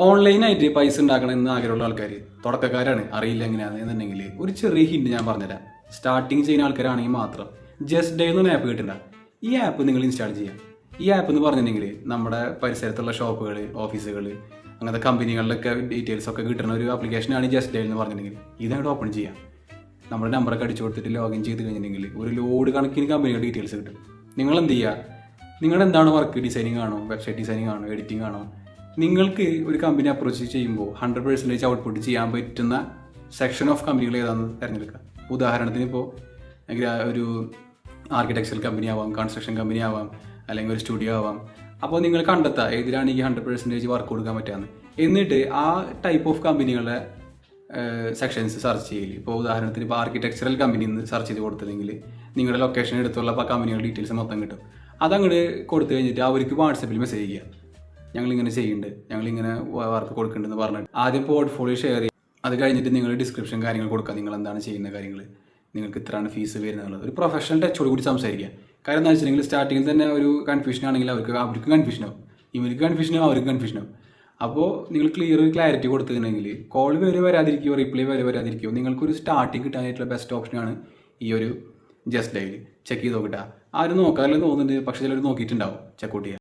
ഓൺലൈനായിട്ട് പൈസ ഉണ്ടാക്കണം എന്ന് ആഗ്രഹമുള്ള ആൾക്കാർ തുടക്കക്കാരാണ്, അറിയില്ല എങ്ങനെയാണ് എന്നുണ്ടെങ്കിൽ ഒരു ചെറിയ ഹിന്റ് ഞാൻ പറഞ്ഞുതരാം. സ്റ്റാർട്ടിങ് ചെയ്യുന്ന ആൾക്കാരാണെങ്കിൽ മാത്രം ജസ്റ്റ് ഡേ എന്നൊരു ആപ്പ് കിട്ടില്ല. ഈ ആപ്പ് നിങ്ങൾ ഇൻസ്റ്റാൾ ചെയ്യാം. ഈ ആപ്പ് എന്ന് പറഞ്ഞിട്ടുണ്ടെങ്കിൽ നമ്മുടെ പരിസരത്തുള്ള ഷോപ്പുകൾ, ഓഫീസുകൾ, അങ്ങനത്തെ കമ്പനികളിലൊക്കെ ഡീറ്റെയിൽസ് ഒക്കെ കിട്ടുന്ന ഒരു ആപ്ലിക്കേഷനാണ് ജസ്റ്റ് ഡേ എന്ന് പറഞ്ഞിട്ടുണ്ടെങ്കിൽ ഇതങ്ങോട്ട് ഓപ്പൺ ചെയ്യാം. നമ്മുടെ നമ്പറൊക്കെ അടിച്ചു കൊടുത്തിട്ട് ലോഗിൻ ചെയ്ത് കഴിഞ്ഞിട്ടുണ്ടെങ്കിൽ ഒരു ലോഡ് കണക്കിന് കമ്പനിയുടെ ഡീറ്റെയിൽസ് കിട്ടും. നിങ്ങൾ എന്ത് ചെയ്യുക, നിങ്ങളെന്താണ് വർക്ക്, ഡിസൈനിങ് ആണോ, വെബ്സൈറ്റ് ഡിസൈനിങ് ആണോ, എഡിറ്റിംഗ് ആണോ, നിങ്ങൾക്ക് ഒരു കമ്പനി അപ്രോച്ച് ചെയ്യുമ്പോൾ 100% ഔട്ട്പുട്ട് ചെയ്യാൻ പറ്റുന്ന സെക്ഷൻ ഓഫ് കമ്പനികൾ ഏതാണെന്ന് തിരഞ്ഞെടുക്കുക. ഉദാഹരണത്തിന് ഇപ്പോൾ ഒരു ആർക്കിടെക്ചറൽ കമ്പനി ആവാം, കൺസ്ട്രക്ഷൻ കമ്പനി ആവാം, അല്ലെങ്കിൽ ഒരു സ്റ്റുഡിയോ ആവാം. അപ്പോൾ നിങ്ങൾ കണ്ടെത്തുക ഏതിലാണ് ഈ 100% വർക്ക് കൊടുക്കാൻ പറ്റുകയെന്ന്. എന്നിട്ട് ആ ടൈപ്പ് ഓഫ് കമ്പനികളുടെ സെക്ഷൻസ് സെർച്ച് ചെയ്യൽ. ഇപ്പോൾ ഉദാഹരണത്തിന് ഇപ്പോൾ ആർക്കിടെക്ചറൽ കമ്പനിയിൽ നിന്ന് സെർച്ച് ചെയ്ത് കൊടുത്തതെങ്കിൽ നിങ്ങളുടെ ലൊക്കേഷൻ എടുത്തുള്ള കമ്പനികളുടെ ഡീറ്റെയിൽസ് മൊത്തം കിട്ടും. അതങ്ങോട്ട് കൊടുത്തു കഴിഞ്ഞിട്ട് അവർക്ക് വാട്സപ്പിൽ മെസ്സേജ് ചെയ്യുക, ഞങ്ങളിങ്ങനെ ചെയ്യുന്നുണ്ട്, ഞങ്ങളിങ്ങനെ വർക്ക് കൊടുക്കുന്നുണ്ടെന്ന് പറഞ്ഞിട്ട് ആദ്യം പോർട്ട്ഫോളിയോ ഷെയർ ചെയ്യുക. അത് കഴിഞ്ഞിട്ട് നിങ്ങൾ ഡിസ്ക്രിപ്ഷൻ കാര്യങ്ങൾ കൊടുക്കുക, നിങ്ങൾ എന്താണ് ചെയ്യുന്ന കാര്യങ്ങൾ, നിങ്ങൾക്ക് ഇത്രയാണ് ഫീസ് വരുന്നത്, ഒരു പ്രൊഫഷണൽ ടച്ചോട് കൂടി സംസാരിക്കുക. കാര്യം എന്താ വെച്ചിട്ടുണ്ടെങ്കിൽ സ്റ്റാർട്ടിങ്ങിൽ തന്നെ ഒരു കൺഫ്യൂഷൻ ആണെങ്കിൽ അവർക്ക് കൺഫ്യൂഷനാവും, ഇവർക്ക് കൺഫ്യൂഷനാവും, അവർക്ക് കൺഫ്യൂഷനാവും. അപ്പോൾ നിങ്ങൾ ക്ലാരിറ്റി കൊടുത്തിട്ടുണ്ടെങ്കിൽ കോൾ വരാതിരിക്കുകയോ റിപ്ലൈ വരാതിരിക്കുകയോ നിങ്ങൾക്കൊരു സ്റ്റാർട്ടിങ് കിട്ടാനായിട്ടുള്ള ബെസ്റ്റ് ഓപ്ഷനാണ് ഈ ഒരു ജസ്റ്റ് ഡയൽ. ചെക്ക് ചെയ്ത് നോക്കിട്ടാ. ആരും നോക്കാറില്ല തോന്നുന്നുണ്ട്, പക്ഷേ ചിലർ നോക്കിയിട്ടുണ്ടാവും. ചെക്കൗട്ട് ചെയ്യുക.